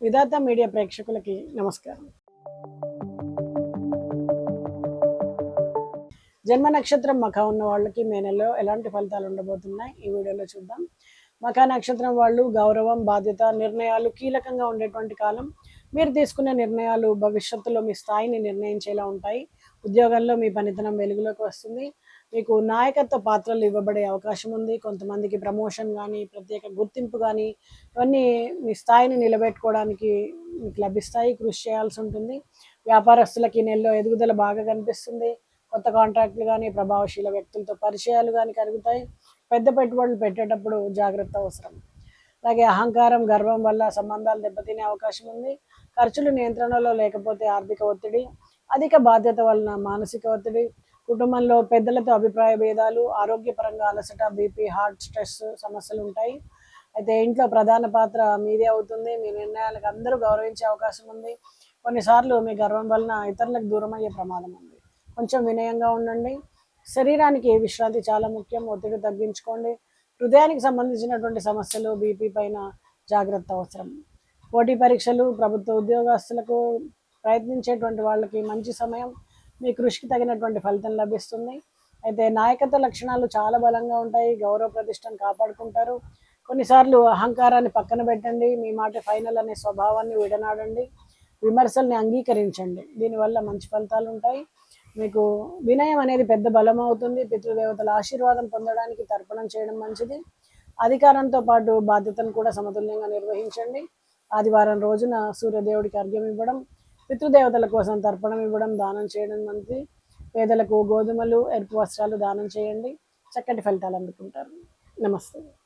విధాత media ప్రేక్షకులకి నమస్కారం. జన్మ నక్షత్రం మఖ ఉన్న వాళ్ళకి మే నెలలో ఎలాంటి ఫలితాలు ఉండబోతున్నాయి ఈ వీడియోలో చూద్దాం. మఖ నక్షత్రం వాళ్ళు గౌరవం, బాధ్యత, నిర్ణయాలు కీలకంగా ఉండేటువంటి కాలం. మీరు తీసుకునే నిర్ణయాలు భవిష్యత్తులో మీ స్థాయిని నిర్ణయించేలా ఉంటాయి. ఉద్యోగంలో మీ పనితనం వెలుగులోకి వస్తుంది. మీకు నాయకత్వ పాత్రలు ఇవ్వబడే అవకాశం ఉంది. కొంతమందికి ప్రమోషన్ కానీ, ప్రత్యేక గుర్తింపు కానీ, ఇవన్నీ మీ స్థాయిని నిలబెట్టుకోవడానికి మీకు లభిస్తాయి. కృషి చేయాల్సి ఉంటుంది. వ్యాపారస్తులకి ఈ నెలలో ఎదుగుదల బాగా కనిపిస్తుంది. కొత్త కాంట్రాక్టులు కానీ, ప్రభావశీల వ్యక్తులతో పరిచయాలు కానీ కలుగుతాయి. పెద్ద పెట్టుబడులు పెట్టేటప్పుడు జాగ్రత్త అవసరం. అలాగే అహంకారం, గర్వం వల్ల సంబంధాలు దెబ్బతినే అవకాశం ఉంది. ఖర్చులు నియంత్రణలో లేకపోతే ఆర్థిక ఒత్తిడి, అధిక బాధ్యత వలన మానసిక ఒత్తిడి, కుటుంబంలో పెద్దలతో అభిప్రాయ భేదాలు, ఆరోగ్యపరంగా అలసట, బీపీ, హార్ట్, స్ట్రెస్ సమస్యలు ఉంటాయి. అయితే ఇంట్లో ప్రధాన పాత్ర మీదే అవుతుంది. మీ నిర్ణయాలకు అందరూ గౌరవించే అవకాశం ఉంది. కొన్నిసార్లు మీ గర్వం వలన ఇతరులకు దూరం అయ్యే ప్రమాదం ఉంది. కొంచెం వినయంగా ఉండండి. శరీరానికి విశ్రాంతి చాలా ముఖ్యం. ఒత్తిడి తగ్గించుకోండి. హృదయానికి సంబంధించినటువంటి సమస్యలు, బీపీ పైన జాగ్రత్త అవసరం. పోటీ పరీక్షలు, ప్రభుత్వ ఉద్యోగస్తులకు ప్రయత్నించేటువంటి వాళ్ళకి మంచి సమయం. మీ కృషికి తగినటువంటి ఫలితం లభిస్తుంది. అయితే నాయకత్వ లక్షణాలు చాలా బలంగా ఉంటాయి. గౌరవ ప్రతిష్టను కాపాడుకుంటారు. కొన్నిసార్లు అహంకారాన్ని పక్కన పెట్టండి. మీ మాట ఫైనల్ అనే స్వభావాన్ని విడనాడండి. విమర్శల్ని అంగీకరించండి. దీనివల్ల మంచి ఫలితాలు ఉంటాయి. మీకు వినయం అనేది పెద్ద బలం అవుతుంది. పితృదేవతల ఆశీర్వాదం పొందడానికి తర్పణం చేయడం మంచిది. అధికారంతో పాటు బాధ్యతను కూడా సమతుల్యంగా నిర్వహించండి. ఆదివారం రోజున సూర్యదేవుడికి అర్ఘ్యం ఇవ్వడం, పితృదేవతల కోసం తర్పణం ఇవ్వడం, దానం చేయడం మంచిది. పేదలకు గోధుమలు, ఎరుపు వస్త్రాలు దానం చేయండి. చక్కటి ఫలితాలు అందుకుంటారు. నమస్తే.